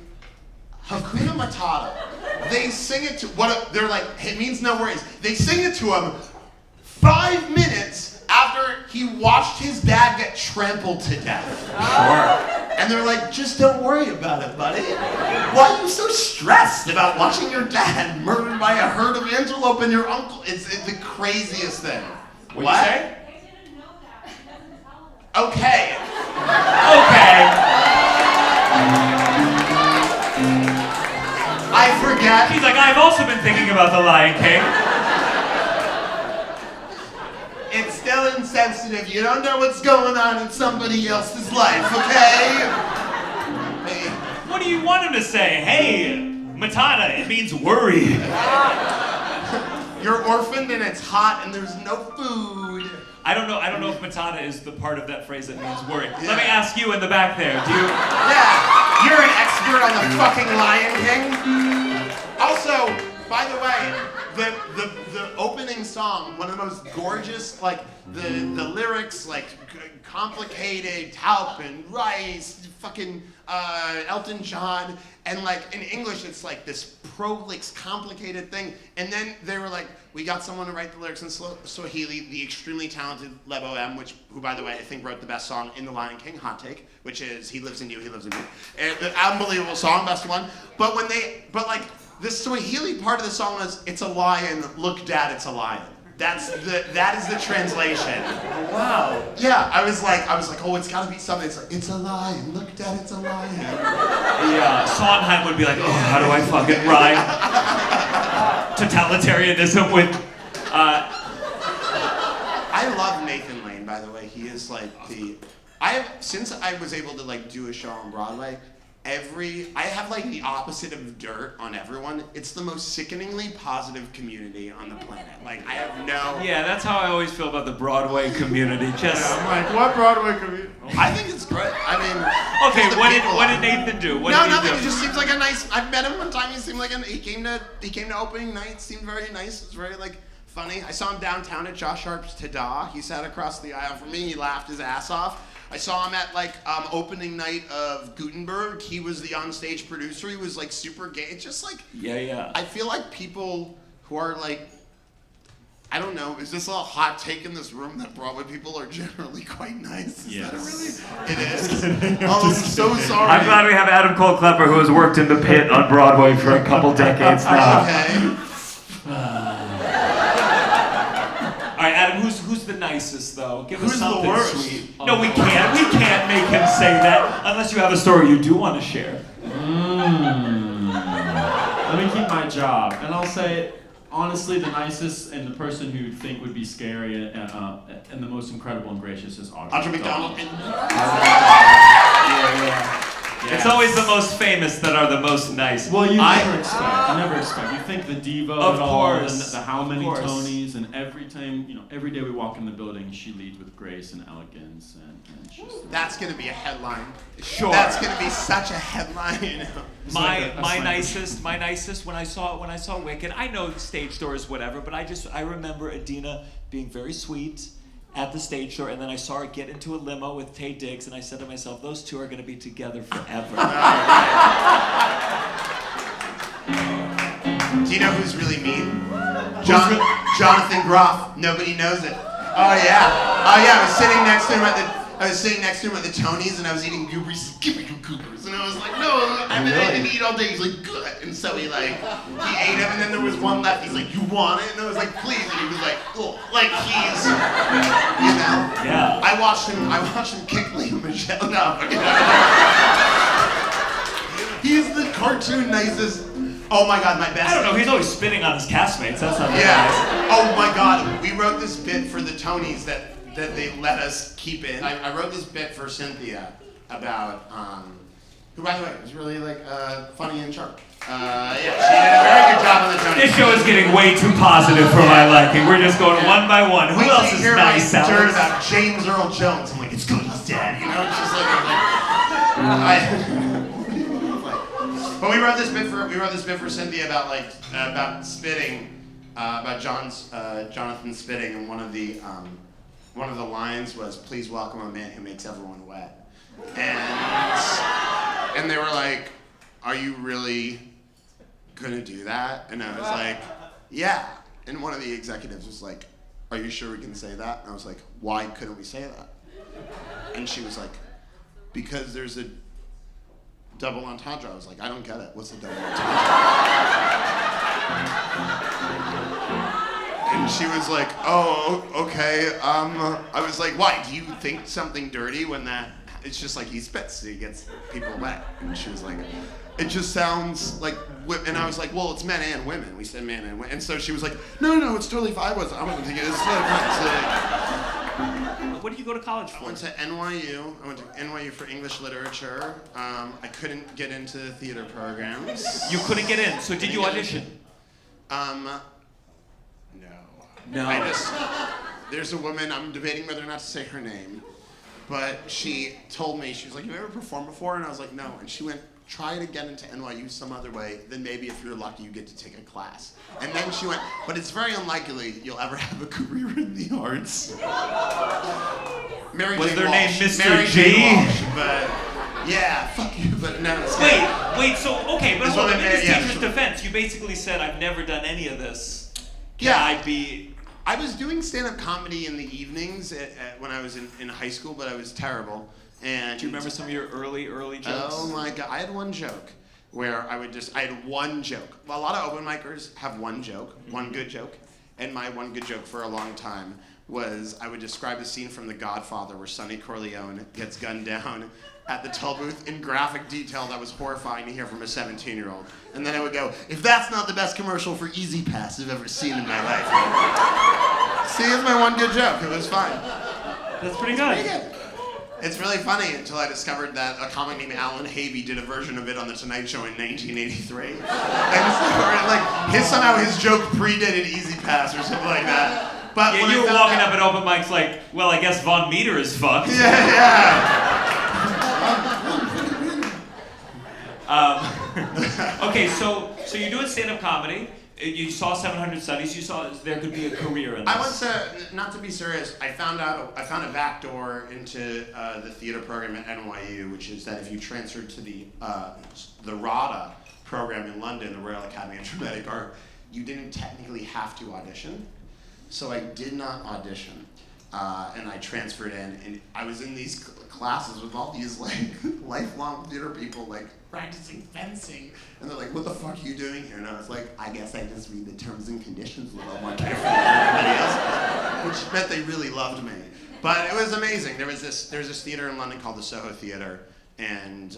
Hakuna Matata. They sing it to, they're like, it means no worries. They sing it to him 5 minutes after he watched his dad get trampled to death. Sure. And they're like, just don't worry about it, buddy. Why are you so stressed about watching your dad murdered by a herd of antelope and your uncle? It's the craziest thing. What'd you say? Okay. I forget. He's like, I've also been thinking about The Lion King. It's still insensitive. You don't know what's going on in somebody else's life, okay? Hey. What do you want him to say? Hey, Matata, it means worry. You're orphaned and it's hot and there's no food. I don't know if Matata is the part of that phrase that means worry. Yeah. Let me ask you in the back there. Do you? Yeah, you're an expert on the fucking Lion King. Also, by the way, the opening song, one of the most gorgeous, like the lyrics, like complicated, Taup and Rice, fucking Elton John, and like in English it's like this prolix, complicated thing, and then they were like, we got someone to write the lyrics in Swahili, the extremely talented Lebo M, who by the way I think wrote the best song in The Lion King, hot take, which is He Lives in You, He Lives in You. An unbelievable song, best one. But like the Swahili part of the song was, it's a lion, look dad, it's a lion. That is the translation. Oh, wow. Yeah, I was like, oh, it's gotta be something. It's like, it's a lion, look dad, it's a lion. Yeah, Sondheim would be like, oh, how do I fucking rhyme totalitarianism with, I love Nathan Lane, by the way. He is like since I was able to like do a show on Broadway, I have like the opposite of dirt on everyone. It's the most sickeningly positive community on the planet. Like I have no. Yeah, that's how I always feel about the Broadway community. Just. I'm like, what Broadway community? I think it's great. I mean. Okay, what did Nathan do? Nothing. It just seems like a nice. I've met him one time. He seemed like he came to opening night. Seemed very nice. It was very like funny. I saw him downtown at Josh Sharp's Tada. He sat across the aisle from me. He laughed his ass off. I saw him at like opening night of Gutenberg. He was the onstage producer. He was like super gay. It's just like yeah. I feel like people who are like, I don't know, is this a hot take in this room that Broadway people are generally quite nice? Is that really? It is. Oh, I'm so sorry. I'm glad we have Adam Cole Klepper, who has worked in the pit on Broadway for a couple decades now. Okay. All right, Adam, who's the nicest though? Give us Who's something the worst? sweet. No, we can't make him say that unless you have a story you do want to share. Let me keep my job, and I'll say, honestly, the nicest and the person who you'd think would be scary and the most incredible and gracious is Audrey McDonald. Yeah. It's always the most famous that are the most nice. Well, you never expect. You think the diva of of course, the how many Tonys, and every time, every day we walk in the building, she leads with grace and elegance, and she's. That's gonna be a headline. Sure. That's gonna be such a headline. My nicest when I saw Wicked. I know stage doors, whatever, but I remember Adina being very sweet at the stage door, and then I saw her get into a limo with Tay Diggs, and I said to myself, those two are going to be together forever. Do you know who's really mean? Jonathan Groff. Nobody knows it. Oh yeah. I was sitting next to him at the Tonys, and I was eating Goobers. Give me your Goobers. And I was like, no, I didn't eat all day. He's like, good. And so he ate them, and then there was one left. He's like, you want it? And I was like, please. And he was like, oh, like he's, Yeah. I watched him kick Liam Michelle. No. He's the cartoon nicest. Oh my God, my best. I don't know. He's always spitting on his castmates. That's not nice. Oh my God, we wrote this bit for the Tonys that they let us keep in. I wrote this bit for Cynthia about, who by the way was really like funny and sharp. She did a very good job on the Tonys. This show is getting way too positive for my liking. We're just going one by one. Who else is nice? I heard about James Earl Jones. I'm like, it's good, he's dead. It's just like But we wrote this bit for Cynthia about about spitting, about Jonathan spitting, and one of the lines was, "Please welcome a man who makes everyone wet," and they were like, "Are you really gonna do that?" And I was like, "Yeah." And one of the executives was like, "Are you sure we can say that?" And I was like, "Why couldn't we say that?" And she was like, "Because there's a double entendre." I was like, "I don't get it. What's a double entendre?" And she was like, "Oh, okay." I was like, "Why? Do you think something dirty when that?" It's just like he spits, so he gets people wet. And she was like, "It just sounds like," and I was like, "Well, it's men and women. We said men and women." And so she was like, No, it's totally fine. I wasn't thinking it's What did you go to college for? I went to NYU. I went to NYU for English literature. I couldn't get into the theater programs. You couldn't get in, so did you audition? No. There's a woman, I'm debating whether or not to say her name, but she told me, she was like, "Have you ever performed before?" And I was like, "No." And she went, "Try to get into NYU some other way, then maybe if you're lucky you get to take a class." And then she went, "But it's very unlikely you'll ever have a career in the arts." Was their name Mr. Mary G? Jane Walsh, but yeah, fuck you, but no. Wait, so, okay, but This hold on, woman, in this yeah, teacher's sure. defense, you basically said, "I've never done any of this. Yeah. I I was doing stand-up comedy in the evenings when I was in high school, but I was terrible. And Do you remember some of your early jokes? Oh my God, I had one joke where I had one joke. Well, a lot of open micers have one joke, one good joke. And my one good joke for a long time was I would describe a scene from The Godfather where Sonny Corleone gets gunned down at the toll booth in graphic detail that was horrifying to hear from a 17-year-old. And then I would go, "If that's not the best commercial for Easy Pass I've ever seen in my life." See, it's my one good joke. It was fine. That's pretty good. Pretty good. It's really funny until I discovered that a comic named Alan Havey did a version of it on The Tonight Show in 1983. And so, somehow his joke predated Easy Pass or something like that. But Yeah, when you I were found walking out- up at open mics like, "Well, I guess Von Meter is fucked." Yeah. Okay, so you're doing stand-up comedy. You saw 700 Studies. You saw there could be a career in this. I went to, not to be serious, I found a back door into the theater program at NYU, which is that if you transferred to the RADA program in London, the Royal Academy of Dramatic Art, you didn't technically have to audition. So I did not audition, and I transferred in, and I was in these classes with all these lifelong theater people practicing fencing, and they're like, "What the fuck are you doing here?" And I was like, "I guess I just read the terms and conditions a little more carefully than everybody else," which meant they really loved me. But it was amazing. There's this theater in London called the Soho Theater, and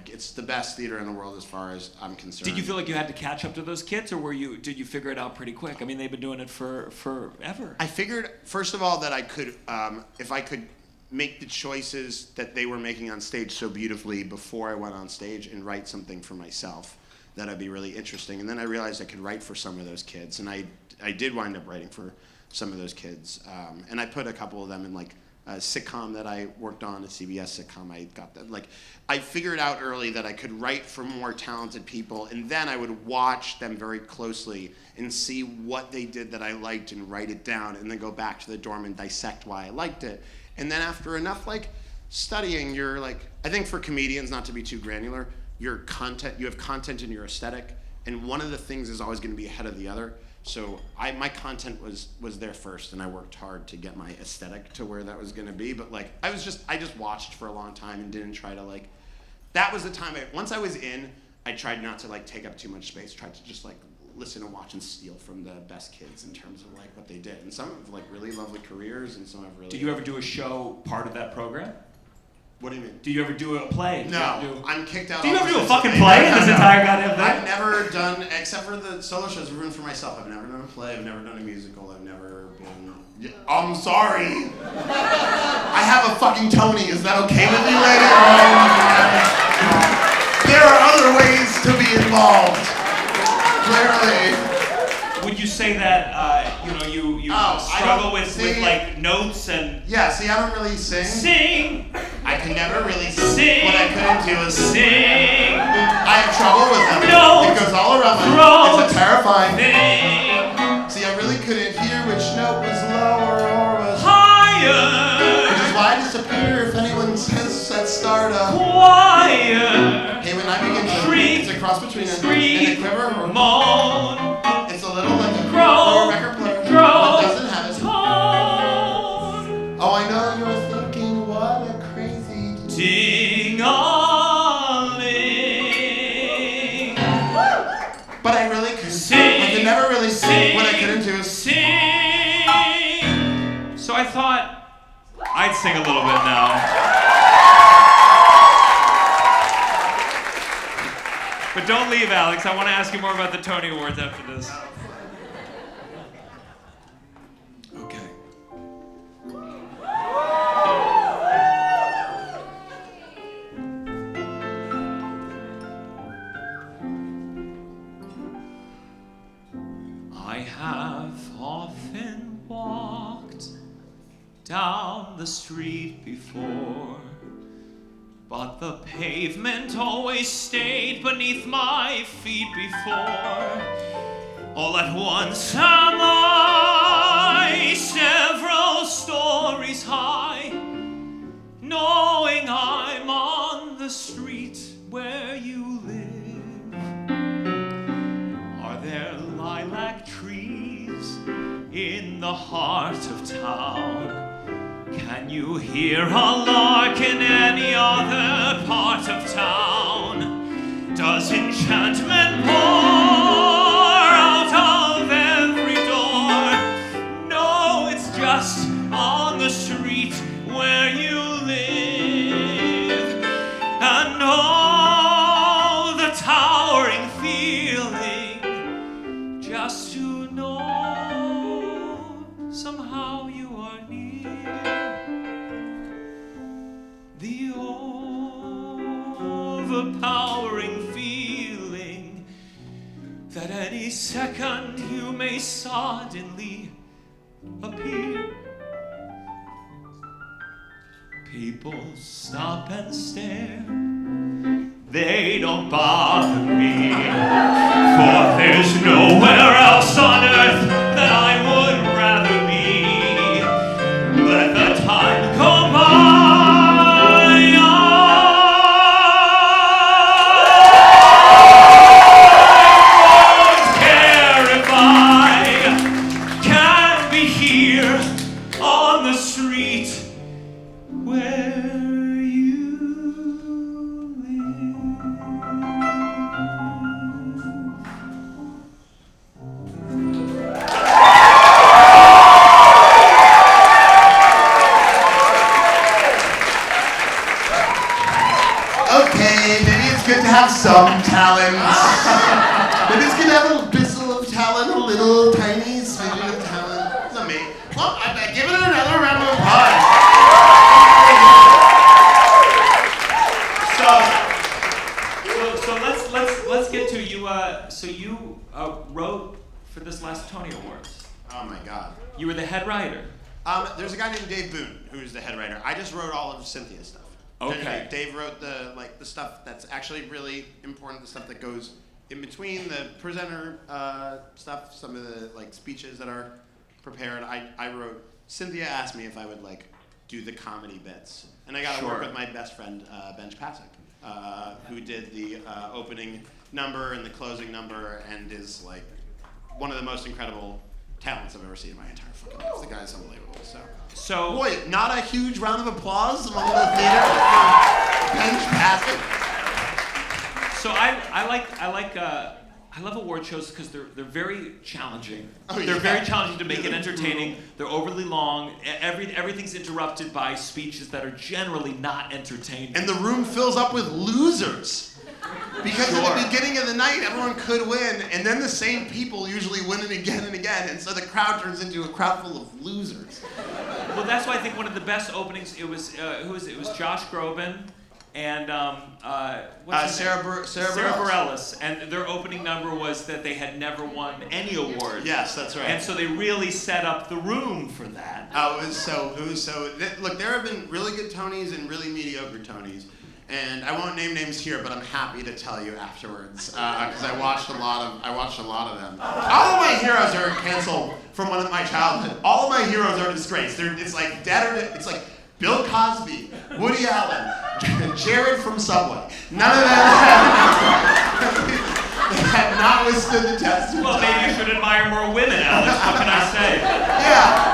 it's the best theater in the world as far as I'm concerned. Did you feel like you had to catch up to those kids, or did you figure it out pretty quick? I mean, they've been doing it for forever. I figured, first of all, that I could, if I could make the choices that they were making on stage so beautifully before I went on stage and write something for myself, that'd be really interesting. And then I realized I could write for some of those kids, and I did wind up writing for some of those kids. And I put a couple of them in a sitcom that I worked on, a CBS sitcom. I got that. I figured out early that I could write for more talented people, and then I would watch them very closely and see what they did that I liked and write it down, and then go back to the dorm and dissect why I liked it. And then after enough studying, you're I think for comedians, not to be too granular, you have content in your aesthetic, and one of the things is always going to be ahead of the other. So my content was there first, and I worked hard to get my aesthetic to where that was going to be. But I just watched for a long time and didn't try to that was the time once I was in, I tried not to take up too much space. Tried to just listen and watch and steal from the best kids in terms of what they did. And some have really lovely careers, and some have really. Did you ever do a show part of that program? What do you mean? Do you ever do a play? No, I'm kicked out. Do you all ever the do a time. fucking play in this entire goddamn thing? I've never done, except for the solo shows, ruined for myself. I've never done a play. I've never done a musical. I've never been. I'm sorry. I have a fucking Tony. Is that okay with you, lady? There are other ways to be involved. Clearly. Would you say that you I struggle don't with sing. like notes and Yeah, see, I don't really sing. sing. I can never really Sing. What I couldn't do is Sing. I have trouble with them. No. It goes all around my Throat. It's a terrifying Sing. See, I really couldn't hear which note was lower or was Higher. Which is why I disappear if anyone says let's start a Choir. Hey, when I begin to Shriek. it's a cross between and a Scream. quiver or Moan. it's a little like a Grow. record player Grow. but doesn't have its Tone. Oh, I know you're thinking what a crazy Ding-a-ling. But I really couldn't Sing. I could never really Sing. What I couldn't do is Sing. So I thought I'd sing a little bit now. But don't leave, Alex. I want to ask you more about the Tony Awards after this. Okay. I have often walked down the street before, but the pavement always stayed beneath my feet before. All at once am I several stories high, knowing I'm on the street where you live. Are there lilac trees in the heart of town? Can you hear a lark in any other part of town? Does enchantment pour out of every door? No, it's just on the street where you live. And oh, the towering feeling just to know somehow you are near. The overpowering feeling that any second you may suddenly appear. People stop and stare. They don't bother me, for there's nowhere else on earth that I would rather be. Let the time go by. On the street where you live. Okay, maybe it's good to have some talent. Maybe it's good to have a bristle of talent, a little tiny smidgen of talent. It's not me. Well, I give it another round of applause. So let's get to you. So you wrote for this last Tony Awards. Oh my God. You were the head writer. There's a guy named Dave Boone who's the head writer. I just wrote all of Cynthia's stuff. Okay. Dave wrote the stuff that's actually really important, the stuff that goes in between the presenter stuff, some of the speeches that are prepared. I wrote. Cynthia asked me if I would do the comedy bits, and I got to work with my best friend Benj Pasek, who did the opening number and the closing number, and is one of the most incredible talents I've ever seen in my entire fucking life. The guy's unbelievable. So boy, not a huge round of applause among the theater for Benj Pasek. So I love award shows because they're very challenging. They're very challenging to make it entertaining. They're overly long. Everything's interrupted by speeches that are generally not entertaining. And the room fills up with losers. Because at the beginning of the night, everyone could win, and then the same people usually win it again and again, and so the crowd turns into a crowd full of losers. Well, that's why I think one of the best openings, it was Josh Groban and what's her name? Sarah Bareilles, and their opening number was that they had never won any awards. Yes, that's right. And so they really set up the room for that. It was so. Look, there have been really good Tonys and really mediocre Tonys, and I won't name names here, but I'm happy to tell you afterwards because I watched a lot of them. All of my heroes are canceled from my childhood. All of my heroes are disgraced. It's like dead or it's like Bill Cosby, Woody Allen, Jared from Subway. None of them have not withstood the test of Well, time. maybe you should admire more women, Alex. What can I say? Yeah.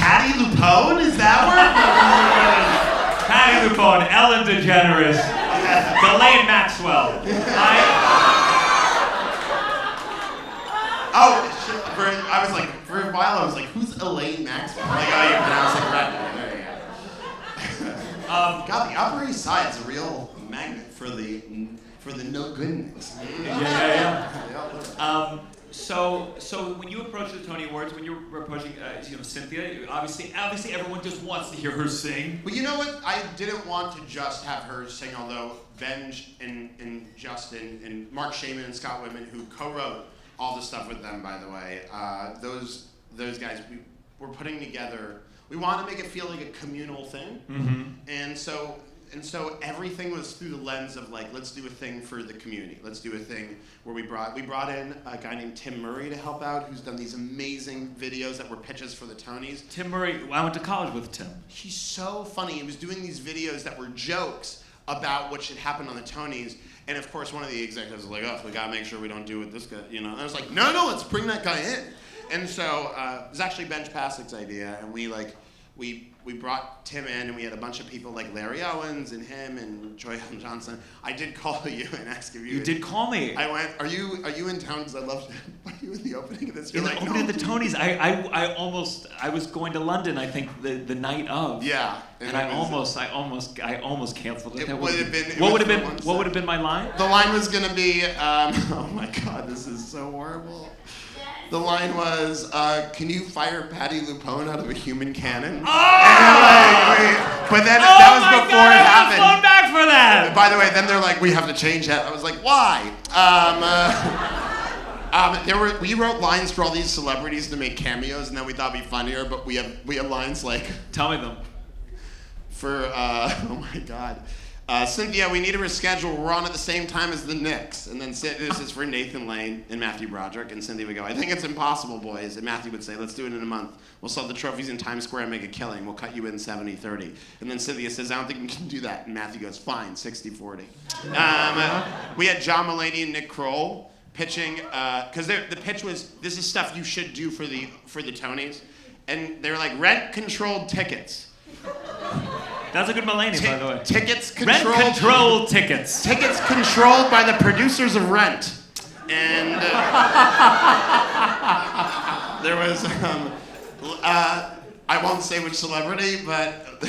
Patty Lupone, is that where? Patty Lupone, Ellen DeGeneres, Ghislaine Maxwell. I was like, for a while I was like, who's Elaine Maxwell? Like, oh, you pronounce it correctly. There you go. God, the Upper East Side's a real magnet for the no goodness. Yeah. So when you approach the Tony Awards, when you were approaching, Cynthia, obviously everyone just wants to hear her sing. Well, you know what? I didn't want to just have her sing, although Benj and Justin and Mark Shaman and Scott Whitman, who co-wrote all the stuff with them, by the way, those guys, we're putting together. We want to make it feel like a communal thing, and so everything was through the lens of like, let's do a thing for the community. Let's do a thing where we brought in a guy named Tim Murray to help out, who's done these amazing videos that were pitches for the Tonys. Tim Murray, I went to college with Tim. He's so funny. He was doing these videos that were jokes about what should happen on the Tonys. And of course, one of the executives was like, oh, we gotta make sure we don't do what this guy, And I was like, no, let's bring that guy in. And so it was actually Benj Pasik's idea, and we brought Tim in, and we had a bunch of people like Larry Owens and him and Joy Johnson. I did call you and ask if you. You did call me. I went, are you in town? Because I love. Are you in the opening of this? You're in like, the opening of the Tonys, I was going to London. I think the night of. Yeah. And I almost canceled it. What would have been my line? The line was gonna be, oh my God, this is so horrible. The line was, can you fire Patty Lupone out of a human cannon? Oh! But then that was before it happened. I was back for that. By the way, then they're like, we have to change that. I was like, why? We wrote lines for all these celebrities to make cameos, and then we thought it'd be funnier. But we have lines like, tell me them. For oh my God. Cynthia, we need to reschedule. We're on at the same time as the Knicks. And then this is for Nathan Lane and Matthew Broderick. And Cynthia would go, I think it's impossible, boys. And Matthew would say, let's do it in a month. We'll sell the trophies in Times Square and make a killing. We'll cut you in 70-30. And then Cynthia says, I don't think we can do that. And Matthew goes, fine, 60-40. We had John Mulaney and Nick Kroll pitching, because the pitch was, this is stuff you should do for the Tonys. And they were like, rent-controlled tickets. That's a good Mulaney, by the way. Tickets controlled. Rent-controlled tickets. Tickets controlled by the producers of Rent. And there was, I won't say which celebrity, but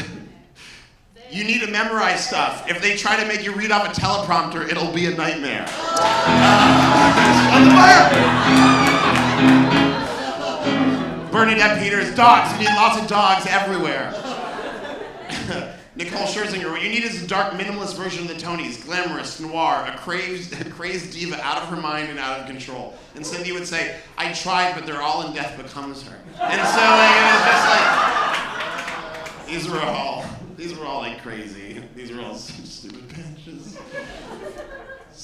you need to memorize stuff. If they try to make you read off a teleprompter, it'll be a nightmare. On the fire! Bernadette Peters, dogs. You need lots of dogs everywhere. Nicole Scherzinger, what you need is a dark, minimalist version of the Tonys, glamorous, noir, a crazed diva out of her mind and out of control. And Cindy would say, I tried, but they're all in Death Becomes Her. And so it was just like, these were all like crazy. These were all such stupid bitches.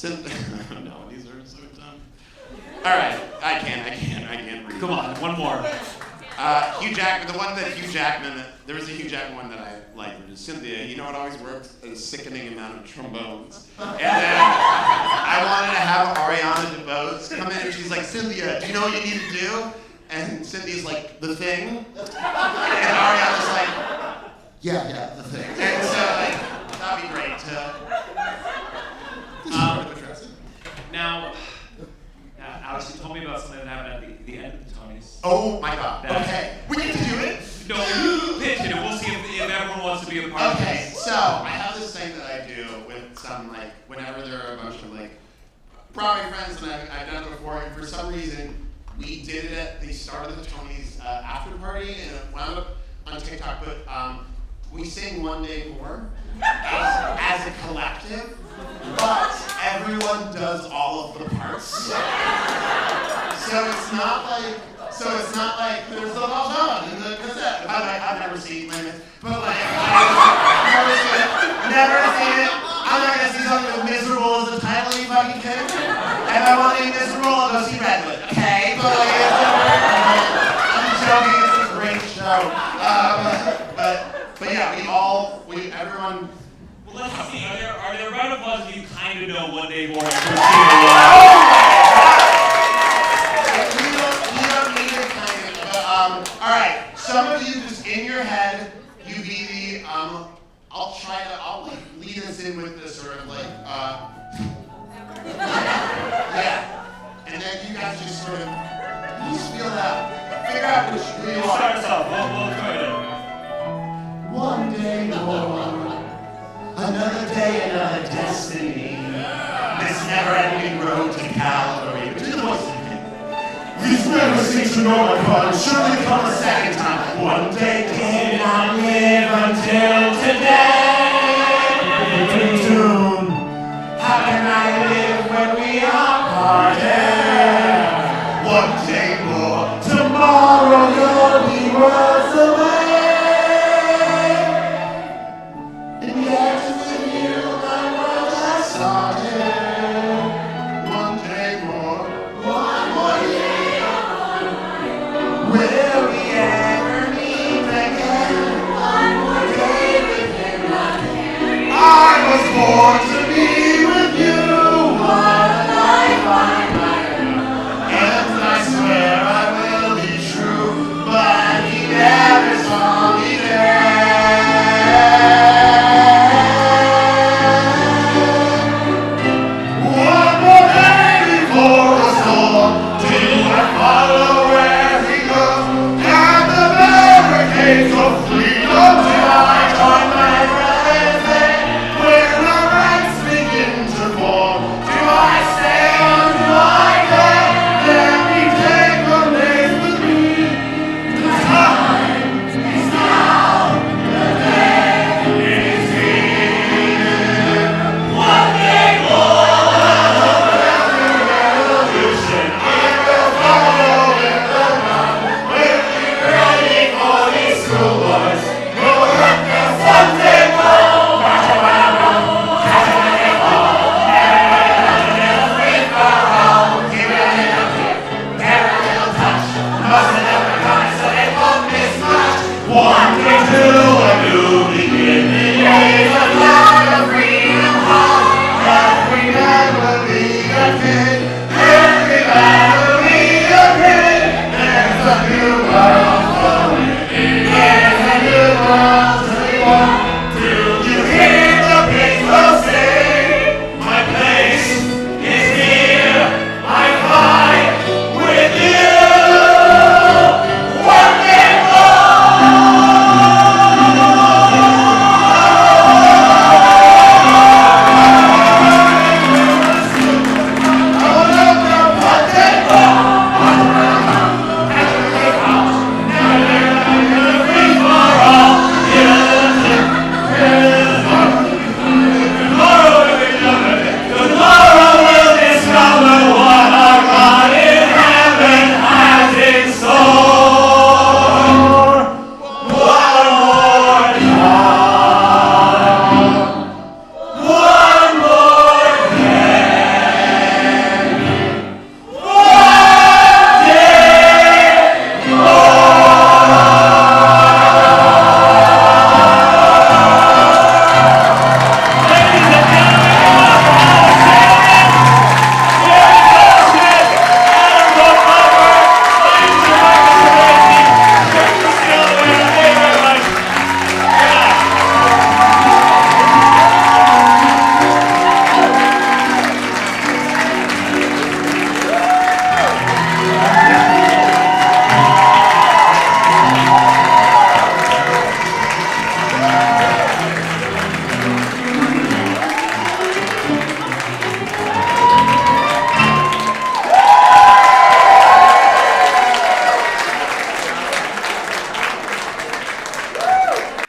I don't know, these are so dumb. All right, I can't read. Come on, one more. Hugh Jackman, the one that Hugh Jackman, there was a Hugh Jackman one that I liked, which is Cynthia, you know what always works? A sickening amount of trombones. And then I wanted to have Ariana DeBose come in, and she's like, Cynthia, do you know what you need to do? And Cynthia's like, the thing? And Ariana's like, yeah, the thing. And so, like, that'd be great to address it. Now, Alex, you told me about something that happened at the end of the Tonys. Oh my God. Okay. We get to do it? No, you pitch it, and we'll see if everyone wants to be a part of it. Okay, so I have this thing that I do with some, like, whenever there are a bunch of, like, Broadway friends, and I've done it before, and for some reason, we did it at the start of the Tonys after party, and it wound up on on TikTok, but we sing One Day More as a collective, but everyone does all of the parts. So it's not like there's the Valjean in the cassette. I've never seen it, but like never seen it. I'm not gonna see something as miserable as the title, you fucking kidding me? If I want to be miserable, I'll go see Redwood, okay? But like, I'm joking, it's a great show. But yeah, everyone. Well, let's see. Are there round of applause if you kind of know One Day More? You don't need it kind of, but all right. Some of you just in your head, you be the I'll like lead us in with this sort of like yeah, and then you guys just sort of just feel it out, figure out who you are. Start us off. We'll go ahead. One day more, another day, another destiny. This never-ending road to Calvary. But do the voice again. These never seem to know my part. Surely come a second time. One day did not live until today. Soon, how can I live when we are parted? One day more, tomorrow you'll be worlds away. And yet with you my world has started. One day more, one more year. Will we ever meet again? One more day with him again. I was born to be with you. What a life I might have. And I swear I will be true, but he never saw me there. One more day before the storm, do I follow where he goes? And the barricades of freedom, do I join my friends there? When the ranks begin to form, do I stay or do I go? Let me take the place with me. The time is now, the day is here. One day more, revolution, I will follow with the run. We'll be ready for these schoolboys. We'll work this one day more. Catch 'em when they run, catch 'em when they fall. Never free for all. Give it a little kick, get a little touch. Mustn't ever come so they won't miss much. One day to a new beginning, days of life.